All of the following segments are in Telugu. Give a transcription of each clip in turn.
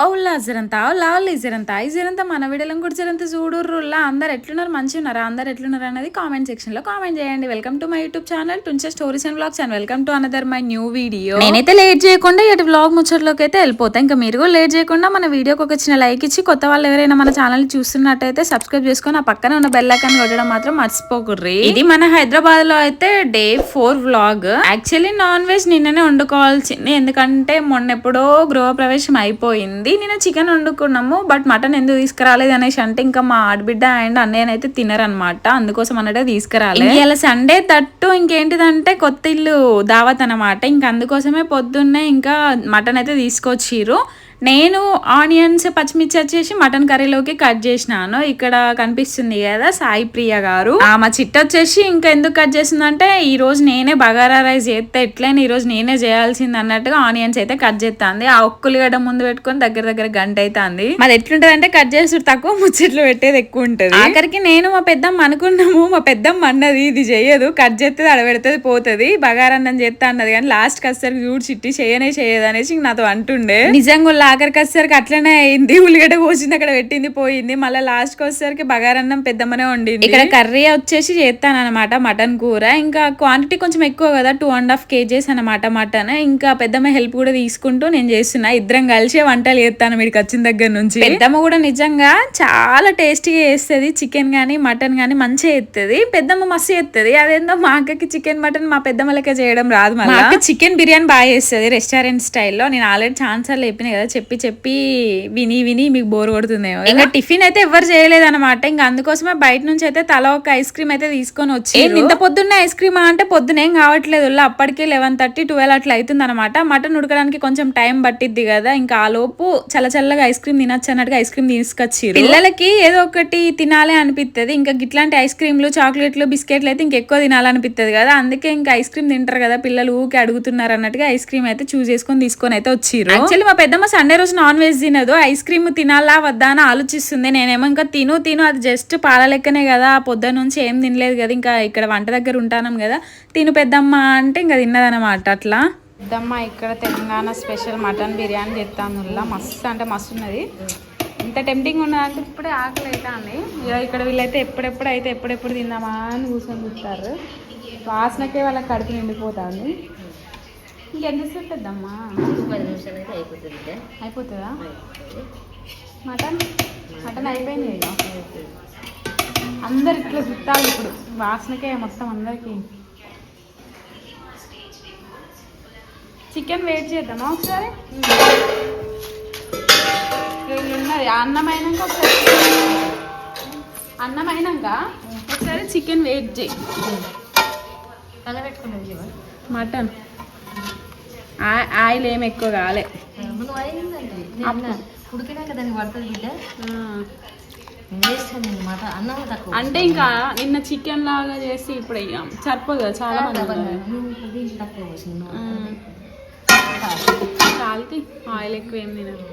అవులా జరంతా లావులు జరంతా మన వీడియోలను కూడా జరంతా చూడుర్రులా అందరు ఎట్లున్నారు మంచిగా ఉన్నారా అందరు ఎట్లున్నారు అనేది కామెంట్ సెక్షన్ లో కామెంట్ చేయండి. Welcome to my YouTube channel టుంచే stories and vlogs and welcome to another my new video. నేనైతే లేట్ చేయకుండా ఇటు వ్లాగ్ ముచ్చట్లోకి అయితే వెళ్ళిపోతా. ఇంకా మీరు కూడా లేట్ చేయకుండా మన వీడియోకి ఒక చిన్న లైక్ ఇచ్చి కొత్త వాళ్ళు ఎవరైనా మన ఛానల్ చూస్తున్నట్టయితే సబ్స్క్రైబ్ చేసుకొని ఆ పక్కన ఉన్న బెల్ ఐకాన్ కొట్టడం మాత్రం మర్చిపోకుర్రి. ఇది మన హైదరాబాద్ లో అయితే day 4 vlog. Actually non veg నిన్ననే వండుకోవాల్సింది, ఎందుకంటే మొన్న ఎప్పుడో గృహప్రవేశం అయిపోయింది. నేను చికెన్ వండుకున్నాము, బట్ మటన్ ఎందుకు తీసుకురాలేదు అనేసి అంటే ఇంకా మా ఆడబిడ్డ అండ్ అన్నయ్యనైతే తినరనమాట, అందుకోసం అన్నట్టు తీసుకురాలేదు. ఇలా సండే తట్టు ఇంకేంటిదంటే కొత్త ఇల్లు దావత్ అనమాట, ఇంకా అందుకోసమే పొద్దున్నే ఇంకా మటన్ అయితే తీసుకొచ్చిర్రు. నేను ఆనియన్స్ పచ్చిమిర్చి వచ్చేసి మటన్ కర్రీలోకి కట్ చేసినాను. ఇక్కడ కనిపిస్తుంది కదా సాయి ప్రియ గారు, మా చిట్ట వచ్చేసి ఇంకా ఎందుకు కట్ చేసిందంటే ఈ రోజు నేనే బగారా రైస్ చేస్తే ఎట్లయినా ఈ రోజు నేనే చేయాల్సింది అన్నట్టుగా ఆనియన్స్ అయితే కట్ చేస్తుంది. ఆ ఒక్కులిగడ్డ ముందు పెట్టుకొని దగ్గర గంట అవుతుంది. మాది ఎట్లుంటది అంటే కట్ చేసి తక్కువ ముచ్చట్లు పెట్టేది ఎక్కువ ఉంటది. ఆఖరికి నేను మా పెద్దమ్మ అనుకున్నాము, మా పెద్దమ్మ అన్నది ఇది చెయ్యదు, కట్ చేస్తుంది అడబెడుతుంది పోతుంది బగారన్నం చేస్తా అన్నది, కానీ లాస్ట్ కసరికి చూడు చిట్టి చేయదు అనేసి నాతో అంటుండే. నిజంగా ఆఖరికి వచ్చేసరికి అట్లనే అయింది. ఉల్లిగడ్డ కోసింది అక్కడ పెట్టింది పోయింది, మళ్ళీ లాస్ట్కి వచ్చేసరికి బగారన్నం పెద్దమ్మనే వండింది. ఇక్కడ కర్రీ వచ్చేసి చేస్తాను అనమాట మటన్ కూర. ఇంకా క్వాంటిటీ కొంచెం ఎక్కువ కదా, 2.5 kgs అనమాట మటన్. ఇంకా పెద్దమ్మ హెల్ప్ కూడా తీసుకుంటూ నేను చేస్తున్నా, ఇద్దరం కలిసి వంటలు చేస్తాను మీకు వచ్చిన దగ్గర నుంచి. పెద్దమ్మ కూడా నిజంగా చాలా టేస్టీగా చేస్తుంది, చికెన్ గానీ మటన్ గానీ మంచిగా చేస్తుంది. పెద్దమ్మ మస్తు చేస్తుంది. అదేందో మా అక్కకి చికెన్ మటన్ మా పెద్దమ్మ లెక్క చేయడం రాదు. మా అక్క చికెన్ బిర్యానీ బాగా చేస్తుంది రెస్టారెంట్ స్టైల్లో. నేను ఆల్రెడీ ఛాన్సార్లు చెప్పిన కదా, చెప్పి విని మీకు బోర్ కొడుతుందేమో. ఇంకా టిఫిన్ అయితే ఎవరు చేయలేదన్నమాట, ఇంకా అందుకోసమే బయట నుంచి అయితే తల ఒక ఐస్ క్రీమ్ అయితే తీసుకొని వచ్చి. ఇంత పొద్దున్న ఐస్ క్రీమ్ అంటే పొద్దునేం కావట్లేదు, అప్పటికే 11:30 12 అట్లా అవుతుంది అనమాట. మటన్ ఉడకడానికి కొంచెం టైం పట్టిద్ది కదా, ఇంకా ఆ లోపు చల్లగా ఐస్ క్రీమ్ తినచ్చు అన్నట్టుగా ఐస్ క్రీమ్ తీసుకొచ్చి పిల్లలకి ఏదో ఒకటి తినాలి అనిపిస్తుంది. ఇంకా ఇట్లాంటి ఐస్ క్రీమ్లు చాక్లెట్లు బిస్కెట్లు అయితే ఇంకెక్కువ తినాలనిపిస్తుంది కదా, అందుకే ఇంకా ఐస్ క్రీమ్ తింటారు కదా పిల్లలు, ఊకే అడుగుతున్నారు అన్నట్టుగా ఐస్ క్రీమ్ అయితే తీసుకొని అయితే వచ్చిర్రు. యాక్చువల్లీ మా పెద్దమ్మ సండే రోజు నాన్ వెజ్ తినదు, ఐస్ క్రీమ్ తినాలా వద్దా అని ఆలోచిస్తుంది. నేనేమో ఇంకా తిను అది జస్ట్ పాల లెక్కనే కదా, పొద్దున్న నుంచి ఏం తినలేదు కదా, ఇంకా ఇక్కడ వంట దగ్గర ఉంటాను కదా, తిను పెద్దమ్మ అంటే ఇంకా తిన్నదనమాట. అట్లా పెద్దమ్మ ఇక్కడ తెలంగాణ స్పెషల్ మటన్ బిర్యానీ చేస్తాను, మస్తు అంటే మస్తు ఉన్నది. ఇంత టెంప్టింగ్ ఉన్నదంటే ఇప్పుడే ఆకలి అవుతుంది. ఇక్కడ వీళ్ళైతే ఎప్పుడెప్పుడు తిందామా అని కూర్చొని చూస్తారు. వాసనకే వాళ్ళకి కడుపు నిండిపోతుంది. ఇంకెంతసేపు పెద్దమ్మా? 10 నిమిషాలు అయితే అయిపోతుందా? మటన్ అయిపోయింది కదా, అందరు ఇట్లా చుట్టాలి ఇప్పుడు వాసనకే మొత్తం అందరికి. చికెన్ వెయిట్ చేద్దామా ఒకసారి? ఉన్నది అన్నమైనాక ఒకసారి చికెన్ వెయిట్ చేయి. మటన్ ఆయిల్ ఏమి ఎక్కువ కాలే, ఉడికినాక దానికి పడుతుంది బిడ్డ. అంటే ఇంకా నిన్న చికెన్ లాగా చేసి ఇప్పుడు సరిపోదు కదా, చాలా మంది కాలితే ఆయిల్ ఎక్కువ ఏం తినరు.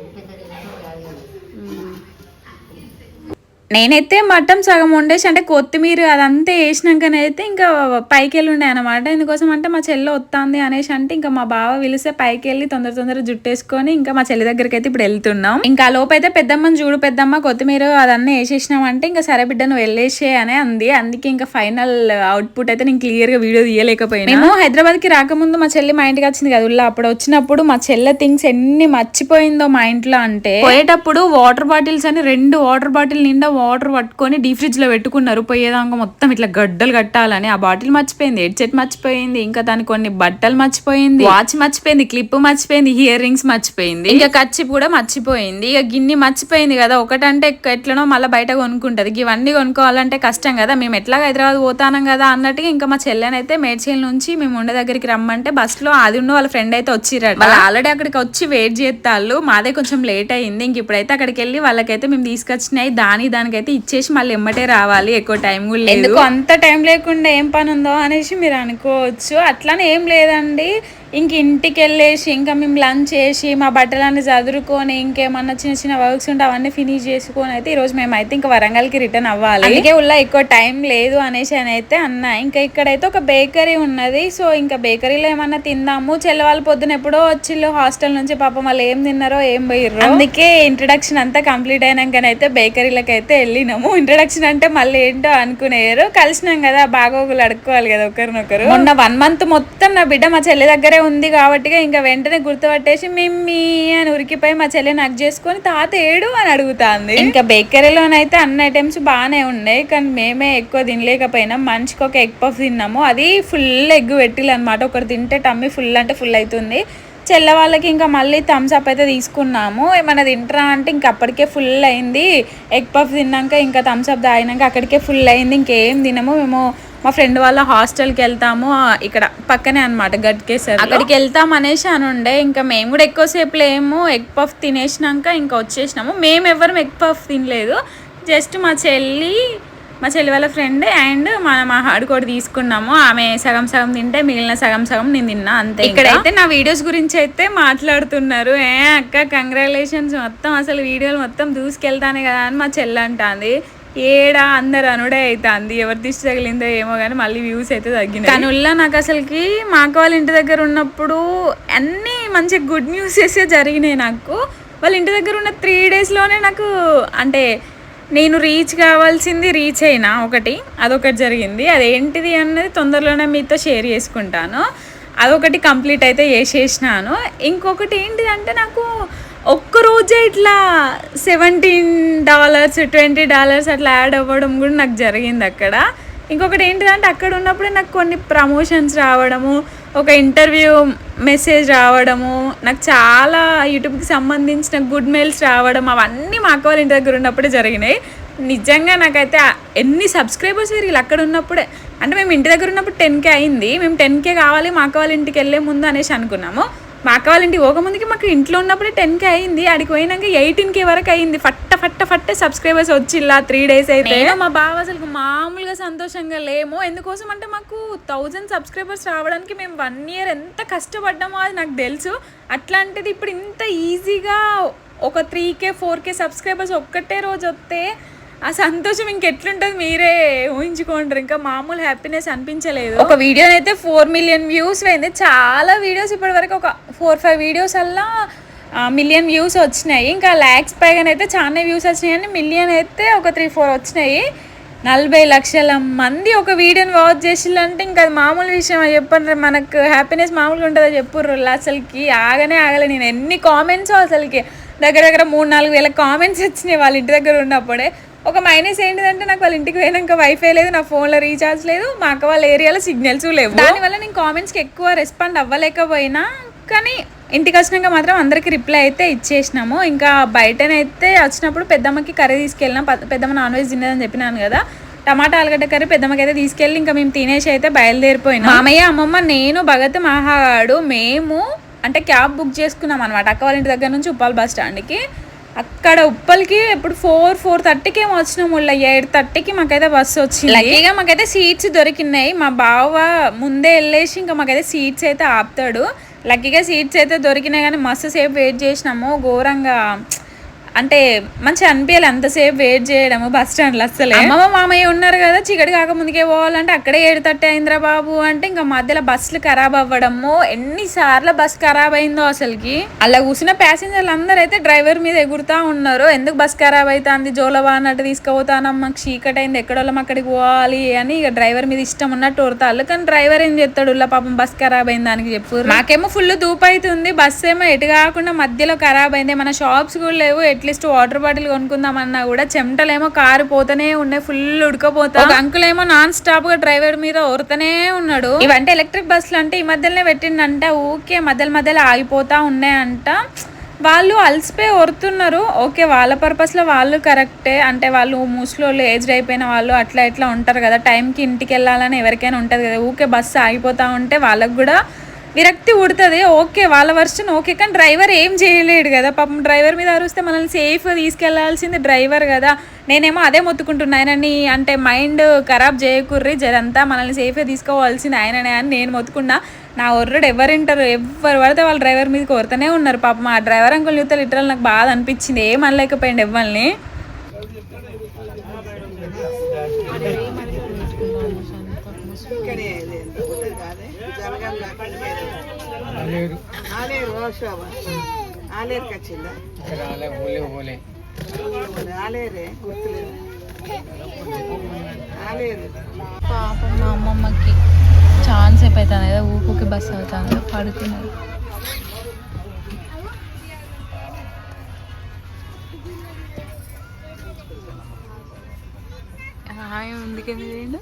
నేనైతే మటన్ సగం వండేసి అంటే కొత్తిమీర అదంతా వేసినాకనైతే ఇంకా పైకి వెళ్ళి ఉండే అనమాట. ఎందుకోసం అంటే మా చెల్లి వస్తుంది అనేసి అంటే ఇంకా మా బావ పిలిస్తే పైకి వెళ్ళి తొందర జుట్టేసుకొని ఇంకా మా చెల్లి దగ్గరికి అయితే ఇప్పుడు వెళ్తున్నాం. ఇంకా ఆ లోపు అయితే పెద్దమ్మని చూడు పెద్దమ్మ కొత్తిమీర అదన్నీ వేసేసినామంటే ఇంకా సరే బిడ్డ నువ్వు వెళ్ళేసే అని అంది. అందుకే ఇంకా ఫైనల్ అవుట్పుట్ అయితే నేను క్లియర్ గా వీడియో తీయలేకపోయినా. మేము హైదరాబాద్ కి రాకముందు మా చెల్లి మా ఇంటికి వచ్చింది కదా, అప్పుడు వచ్చినప్పుడు మా చెల్లె థింగ్స్ ఎన్ని మర్చిపోయిందో మా ఇంట్లో అంటే, పోయేటప్పుడు వాటర్ బాటిల్స్ అని 2 వాటర్ బాటిల్ నిండా వాటర్ పట్టుకొని డీ ఫ్రిడ్జ్ లో పెట్టుకున్నారు. పోయేదాకా మొత్తం ఇట్లా గడ్డలు కట్టాలని ఆ బాటిల్ మర్చిపోయింది, హెడ్సెట్ మర్చిపోయింది, ఇంకా దాని కొన్ని బట్టలు మర్చిపోయింది, వాచ్ మర్చిపోయింది, క్లిప్ మర్చిపోయింది, ఇయర్ రింగ్స్ మర్చిపోయింది, ఇంకా కచ్చిప్ కూడా మర్చిపోయింది. ఇక గిన్ని మర్చిపోయింది కదా, ఒకటంటే ఎట్లనో మళ్ళీ బయట కొనుక్కుంటది. ఇవన్నీ కొనుక్కోవాలంటే కష్టం కదా, మేము ఎట్లాగా హైదరాబాద్ పోతానం కదా అన్నట్టుగా ఇంకా మా చెల్లెనైతే మేడ్చల్ నుంచి మేము ఉండే దగ్గరికి రమ్మంటే బస్ లో అది ఉన్న వాళ్ళ ఫ్రెండ్ అయితే వచ్చిరట. వాళ్ళు ఆల్రెడీ అక్కడికి వచ్చి వెయిట్ చేస్తారు. మాదే కొంచెం లేట్ అయింది. ఇంక ఇప్పుడైతే అక్కడికి వెళ్ళి వాళ్ళకైతే మేము తీసుకొచ్చినాయి దానికైతే ఇచ్చేసి మళ్ళీ ఎమ్మటే రావాలి, ఎక్కువ టైం కూడా లేదు. అంత టైం లేకుండా ఏం పని ఉందో అనేసి మీరు అనుకోవచ్చు. అట్లానే ఏం లేదండి, ఇంక ఇంటికి వెళ్ళేసి ఇంకా మేము లంచ్ చేసి మా బట్టలన్నీ చదురుకొని ఇంకేమన్నా చిన్న చిన్న వర్క్స్ ఉంటే అవన్నీ ఫినిష్ చేసుకొని అయితే ఈరోజు మేమైతే ఇంకా వరంగల్కి రిటర్న్ అవ్వాలి. అందుకే ఉల్ల ఎక్కువ టైం లేదు అనేసి అని అయితే అన్నా. ఇంకా ఇక్కడైతే ఒక బేకరీ ఉన్నది. సో ఇంకా బేకరీలో ఏమన్నా తిందాము. చెల్లవాళ్ళు పొద్దున ఎప్పుడో వచ్చిళ్ళు హాస్టల్ నుంచి, పాపం వాళ్ళు ఏం తిన్నారో ఏం పోయిర్రో. అందుకే ఇంట్రడక్షన్ అంతా కంప్లీట్ అయినాకనైతే బేకరీలకు అయితే వెళ్ళినాము. ఇంట్రడక్షన్ అంటే మళ్ళీ ఏంటో అనుకునేరు, కలిసినాం కదా బాగోగులు అడుక్కోవాలి కదా ఒకరినొకరు. మొన్న 1 month మొత్తం నా బిడ్డ మా చెల్లి దగ్గరే ఉంది కాబట్టి ఇంకా వెంటనే గుర్తుపట్టేసి మిమ్మీ అని ఉరికిపోయి మా చెల్లి నగ్ చేసుకొని తాత ఏడు అని అడుగుతాంది. ఇంకా బేకరీలోనైతే అన్ని ఐటమ్స్ బాగానే ఉన్నాయి, కానీ మేమే ఎక్కువ తినలేకపోయినాం. మనిషికి ఒక ఎగ్ పఫ్ తిన్నాము, అది ఫుల్ ఎగ్ పెట్టిల్లు అనమాట. ఒకటి తింటే టమ్మీ ఫుల్ అంటే ఫుల్ అవుతుంది. చెల్ల వాళ్ళకి ఇంకా మళ్ళీ థమ్స్ అప్ అయితే తీసుకున్నాము. ఏమన్నా తింటరా అంటే ఇంక అప్పటికే ఫుల్ అయింది. ఎగ్ పఫ్ తిన్నాక ఇంకా థమ్స్ అప్ తాగినాక అక్కడికే ఫుల్ అయింది. ఇంకేం తినము. మేము మా ఫ్రెండ్ వాళ్ళ హాస్టల్కి వెళ్తాము, ఇక్కడ పక్కనే అనమాట గట్కేసారు, అక్కడికి వెళ్తాం అనేసి అని ఉండే. ఇంకా మేము కూడా ఎక్కువసేపు లేము, ఎగ్ పఫ్ తినేసినాక ఇంకా వచ్చేసినాము. మేము ఎవరం ఎగ్ పఫ్ తినలేదు, జస్ట్ మా చెల్లి వాళ్ళ ఫ్రెండ్ అండ్ మా ఆడుకోటి తీసుకున్నాము. ఆమె సగం సగం తింటే మిగిలిన సగం సగం నేను తిన్నా అంతే. ఇక్కడైతే నా వీడియోస్ గురించి అయితే మాట్లాడుతున్నారు. అక్క కంగ్రాచులేషన్స్, మొత్తం అసలు వీడియోలు మొత్తం దూసుకెళ్తానే కదా అని మా చెల్లి అంటుంది. ఏడా అందరు అనుడే అవుతుంది, ఎవరి దిష్టి తగిలిందో ఏమో కానీ మళ్ళీ వ్యూస్ అయితే తగ్గినాయి. కనుల్లా నాకు అసలుకి మా అక్క వాళ్ళ ఇంటి దగ్గర ఉన్నప్పుడు అన్నీ మంచి గుడ్ న్యూసెస్ జరిగినాయి నాకు. వాళ్ళ ఇంటి దగ్గర ఉన్న 3 daysలోనే నాకు అంటే నేను రీచ్ కావాల్సింది రీచ్ అయినా, అదొకటి జరిగింది. అదేంటిది అన్నది తొందరలోనే మీతో షేర్ చేసుకుంటాను. అదొకటి కంప్లీట్ అయితే చేసేసినాను. ఇంకొకటి ఏంటిదంటే నాకు ఒక్కరోజే ఇట్లా $17 $20 అట్లా యాడ్ అవ్వడం కూడా నాకు జరిగింది అక్కడ. ఇంకొకటి ఏంటిదంటే అక్కడ ఉన్నప్పుడే నాకు కొన్ని ప్రమోషన్స్ రావడము, ఒక ఇంటర్వ్యూ మెసేజ్ రావడము, నాకు చాలా యూట్యూబ్కి సంబంధించిన గుడ్ మెయిల్స్ రావడం, అవన్నీ మా అక్క వాళ్ళ ఇంటి దగ్గర ఉన్నప్పుడే జరిగినాయి. నిజంగా నాకైతే ఎన్ని సబ్స్క్రైబర్స్ వీళ్ళు అక్కడ ఉన్నప్పుడే, అంటే మేము ఇంటి దగ్గర ఉన్నప్పుడు 10K అయింది. మేము 10K కావాలి మా అక్క వాళ్ళ ఇంటికి వెళ్ళే ముందు అనేసి అనుకున్నాము. మా అక్క వాళ్ళ ఇంటికి పోకముందుకి మాకు ఇంట్లో ఉన్నప్పుడే 10K అయింది. ఆడికి పోయినాక 18K వరకు అయింది. ఫట్ట సబ్స్క్రైబర్స్ వచ్చిల్లా 3 days అయితే. మా బావ అసలు మామూలుగా సంతోషంగా లేము. ఎందుకోసం అంటే మాకు 1000 సబ్స్క్రైబర్స్ రావడానికి మేము 1 year ఎంత కష్టపడ్డామో అది నాకు తెలుసు. అట్లాంటిది ఇప్పుడు ఇంత ఈజీగా ఒక 3K 4K సబ్స్క్రైబర్స్ ఒక్కటే రోజు వస్తే ఆ సంతోషం ఇంకెట్లుంటుంది మీరే ఊహించుకోండి. ఇంకా మామూలు హ్యాపీనెస్ అనిపించలేదు. ఒక వీడియోనైతే 4 million వ్యూస్ అయింది. చాలా వీడియోస్ ఇప్పటి వరకు ఒక 4-5 వీడియోస్ అలా 1 million వ్యూస్ వచ్చినాయి. ఇంకా lakhs పైగానైతే చాలా వ్యూస్ వచ్చినాయి, కానీ మిలియన్ అయితే ఒక 3-4 వచ్చినాయి. 40 లక్షల మంది ఒక వీడియోని వాచ్ చేసిల్లంటే ఇంకా అది మామూలు విషయం చెప్పండి. మనకు హ్యాపీనెస్ మామూలుగా ఉంటుందో చెప్పుర్రు. అసలుకి ఆగలే. నేను ఎన్ని కామెంట్స్ అసలుకి దగ్గర 3-4 వేల కామెంట్స్ వచ్చినాయి వాళ్ళ ఇంటి దగ్గర ఉన్నప్పుడే. ఒక మైనస్ ఏంటిదంటే నాకు వాళ్ళ ఇంటికి పోయినాక వైఫై లేదు, నా ఫోన్లో రీఛార్జ్ లేదు, మా అక్క వాళ్ళ ఏరియాలో సిగ్నల్స్ లేవు. దానివల్ల నేను కామెంట్స్కి ఎక్కువ రెస్పాండ్ అవ్వలేకపోయినా, కానీ ఇంటికి వచ్చినాక మాత్రం అందరికీ రిప్లై అయితే ఇచ్చేసినాము. ఇంకా బయటనైతే వచ్చినప్పుడు పెద్దమ్మకి కర్రీ తీసుకెళ్ళినాం. పెద్దమ్మ నాన్ వెజ్ తినేదని చెప్పినాను కదా, టమాటా ఆలుగడ్డ కర్రీ పెద్దమ్మకి అయితే తీసుకెళ్ళి ఇంకా మేము తినేసి అయితే బయలుదేరిపోయినాం. మామయ్య అమ్మమ్మ నేను భగత్ మహాగాడు మేము అంటే క్యాబ్ బుక్ చేసుకున్నాం అనమాట అక్క వాళ్ళ ఇంటి దగ్గర నుంచి ఉప్పల్ బస్ స్టాండ్కి. అక్కడ ఉప్పల్కి ఎప్పుడు 4-4:30కి ఏమో వచ్చినాము. 8:30కి మాకైతే బస్సు వచ్చింది. లక్కీగా మాకైతే సీట్స్ దొరికినాయి. మా బావ ముందే వెళ్ళేసి ఇంకా మాకైతే సీట్స్ అయితే ఆపుతాడు. లక్కీగా సీట్స్ అయితే దొరికినాయి, కానీ మస్తు సేపు వెయిట్ చేసినాము. ఘోరంగా అంటే మంచిగా అనిపించాలి అంతసేపు వెయిట్ చేయడము బస్ స్టాండ్లో. అసలే అమ్మమ్మ మామయ్య ఉన్నారు కదా, చీకటి కాక ముందుకే పోవాలంటే అక్కడే 7:30 అయిందిరా బాబు అంటే ఇంకా మధ్యలో బస్సులు ఖరాబ్ అవ్వడము. ఎన్నిసార్లు బస్ ఖరాబ్ అయిందో అసలుకి. అలా కూర్చున్న ప్యాసింజర్లు అందరూ అయితే డ్రైవర్ మీద ఎగురుతా ఉన్నారు. ఎందుకు బస్ ఖరాబ్ అవుతుంది, జోలవా అన్నట్టు తీసుకుపోతానమ్మ, మాకు చీకటి అయింది, ఎక్కడోళ్ళం అక్కడికి పోవాలి అని ఇక డ్రైవర్ మీద ఇష్టం ఉన్నట్టు ఉడతాళ్ళు. కానీ డ్రైవర్ ఏం చెప్తాడు, పాపం బస్ ఖరాబ్ అయింది దానికి చెప్పు. మాకేమో ఫుల్ దూపు అవుతుంది, బస్ ఏమో ఎటు కాకుండా మధ్యలో ఖరాబ్ అయింది. మన షాప్స్ కూడా లేవు, అట్లీస్ట్ వాటర్ బాటిల్ కొనుక్కుందామన్నా కూడా చెమటలేమో కారిపోతూనే ఉన్నాయి, ఫుల్ ఉడకపోతా. ఒక అంకుల్ ఏమో నాన్ స్టాప్ గా డ్రైవర్ మీద ఓరుతూనే ఉన్నాడు. ఇవంటే ఎలక్ట్రిక్ బస్సులు అంటే ఈ మధ్యలోనే పెట్టిండంట, ఊకే మధ్యలో ఆగిపోతా ఉన్నాయంట. వాళ్ళు అలసిపోయి ఓరుతున్నారు. ఓకే, వాళ్ళ పర్పస్లో వాళ్ళు కరెక్టే. అంటే వాళ్ళు ముసలోళ్ళు ఏజ్డ్ అయిపోయిన వాళ్ళు అట్లా ఇట్లా ఉంటారు కదా, టైంకి ఇంటికి వెళ్ళాలని ఎవరికైనా ఉంటుంది కదా. ఊకే బస్సు ఆగిపోతూ ఉంటే వాళ్ళకు కూడా విరక్తి ఉడుతుంది. ఓకే, వాళ్ళ వర్షన్ ఓకే, కానీ డ్రైవర్ ఏం చేయలేడు కదా పాపం. డ్రైవర్ మీద అరుస్తే మనల్ని సేఫ్గా తీసుకెళ్లాల్సింది డ్రైవర్ కదా. నేనేమో అదే మొత్తుకుంటున్నా, ఆయనని అంటే మైండ్ ఖరాబ్ చేయకుర్రి జరంతా, మనల్ని సేఫ్గా తీసుకోవాల్సింది ఆయననే అని నేను మొత్తుకున్నా. నా ఒర్రుడు ఎవరు వింటారు, ఎవరు పడితే వాళ్ళ డ్రైవర్ మీద కోరుతూనే ఉన్నారు. పాపం ఆ డ్రైవర్ అంకుల్ చూస్తే లిటరల్ నాకు బాధ అనిపించింది, ఏం అనలేకపోయింది ఎవరిని. పాపం మా అమ్మమ్మకి ఛాన్స్ అయిపోతుంది కదా, ఊపుకి బస్ అవుతుంది కదా, పడుకున్నారు. ముందుకెళ్ళి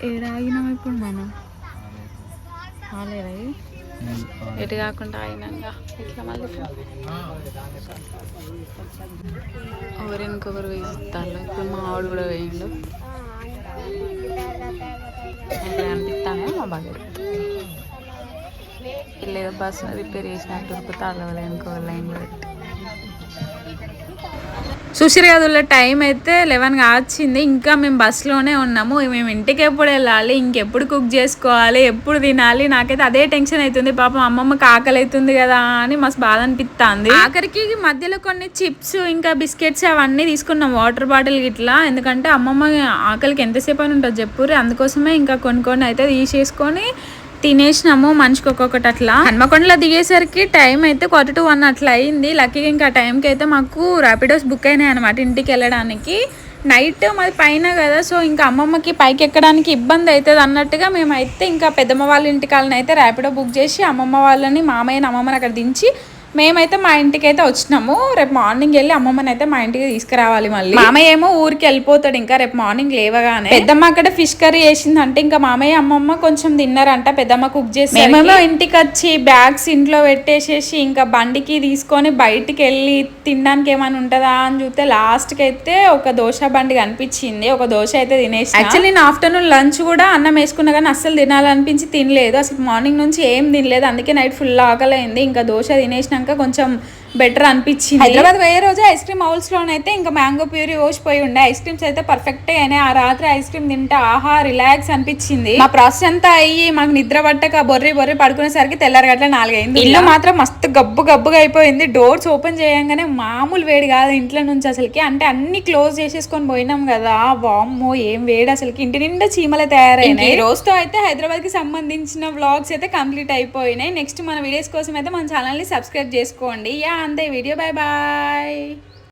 ఏడాగినాం ఇప్పుడు మనం, ఆలేరా ఎటు కాకుండా ఆగినాక ఇట్లా మళ్ళీ ఎవరు ఇంకొకరు వేయిస్తారు. ఇప్పుడు మా ఆవిడ కూడా వేయండు, ఎట్లా అనిపిస్తాను మా బాగా లేదా బస్సు రిపేర్ చేసినట్టు ఉరుకుతారు ఇంకొక లైన్లో పెట్టి. చూసిరు కదా టైం అయితే 11 కావచ్చింది, ఇంకా మేము బస్సులోనే ఉన్నాము. మేము ఇంటికి ఎప్పుడు వెళ్ళాలి, ఇంకెప్పుడు కుక్ చేసుకోవాలి, ఎప్పుడు తినాలి, నాకైతే అదే టెన్షన్ అవుతుంది. పాపం అమ్మమ్మకి ఆకలి అవుతుంది కదా అని మస్తు బాధ అనిపిస్తుంది. ఆఖరికి మధ్యలో కొన్ని చిప్స్ ఇంకా బిస్కెట్స్ అవన్నీ తీసుకున్నాం, వాటర్ బాటిల్ ఇట్లా, ఎందుకంటే అమ్మమ్మ ఆకలికి ఎంతసేపు అని ఉంటుంది చెప్పుర్రి, అందుకోసమే ఇంకా కొన్ని అయితే తీసేసుకొని తినేసినాము మనిషికి ఒక్కొక్కటి. అట్లా హన్మకొండలో దిగేసరికి టైం అయితే 1:45 అట్లా అయింది. లక్కీగా ఇంకా టైంకి అయితే మాకు ర్యాపిడోస్ బుక్ అయినాయి అనమాట ఇంటికి వెళ్ళడానికి. నైట్ మాది పైన కదా, సో ఇంకా అమ్మమ్మకి పైకి ఎక్కడానికి ఇబ్బంది అవుతుంది అన్నట్టుగా మేమైతే ఇంకా పెద్దమ్మ వాళ్ళ ఇంటికాలని అయితే ర్యాపిడో బుక్ చేసి అమ్మమ్మ వాళ్ళని మామయ్యని అమ్మమ్మని అక్కడ దించి మేమైతే మా ఇంటికి అయితే వచ్చినాము. రేపు మార్నింగ్ వెళ్ళి అమ్మమ్మని అయితే మా ఇంటికి తీసుకురావాలి. మళ్ళీ మామయ్య ఏమో ఊరికి వెళ్ళిపోతాడు ఇంకా రేపు మార్నింగ్ లేవగానే. పెద్దమ్మ అక్కడ ఫిష్ కర్రీ చేసిందంటే ఇంకా మామయ్య అమ్మమ్మ కొంచెం తిన్నారంట, పెద్దమ్మ కుక్ చేసి. మేమేమో ఇంటికి వచ్చి బ్యాగ్స్ ఇంట్లో పెట్టేసేసి ఇంకా బండికి తీసుకొని బయటికి వెళ్ళి తినడానికి ఏమైనా ఉంటుందా అని చూస్తే లాస్ట్కి అయితే ఒక దోశ బండి కనిపించింది, ఒక దోశ అయితే తినేసి. యాక్చువల్లీ నేను ఆఫ్టర్నూన్ లంచ్ కూడా అన్నం వేసుకున్నా కానీ అస్సలు తినాలనిపించి తినలేదు, అసలు మార్నింగ్ నుంచి ఏం తినలేదు, అందుకే నైట్ ఫుల్ ఆకలి అయింది. ఇంకా దోశ తినేసిన కొంచెం బెటర్ అనిపించింది. హైదరాబాద్ పోయే రోజు ఐస్ క్రీమ్ హౌస్ లోనైతే ఇంకా మ్యాంగో ప్యూరీ ఓసిపోయి ఉండే, ఐస్ క్రీమ్స్ అయితే పర్ఫెక్ట్ అయినాయి. ఆ రాత్రి ఐస్ క్రీమ్ తింటే ఆహా రిలాక్స్ అనిపించింది. మా ప్రాసెస్ అంతా అయ్యి మాకు నిద్ర పట్టక బొర్రి పడుకునేసరికి తెల్లారగట్ల 4 అయింది. ఇల్లు మాత్రం మస్తు గబ్బుగా అయిపోయింది. డోర్స్ ఓపెన్ చేయంగానే మామూలు వేడి కాదు ఇంట్లో నుంచి అసలుకి, అంటే అన్ని క్లోజ్ చేసేసుకొని పోయినాం కదా, వామ్మో ఏం వేడి అసలుకి, ఇంటి నిండా చీమలే తయారైనాయి. ఈ రోజుతో అయితే హైదరాబాద్ కి సంబంధించిన వ్లాగ్స్ అయితే కంప్లీట్ అయిపోయినాయి. నెక్స్ట్ మన వీడియోస్ కోసం అయితే మన ఛానల్ ని సబ్స్క్రైబ్ చేసుకోండి. అంతే వీడియో, బాయ్ బాయ్.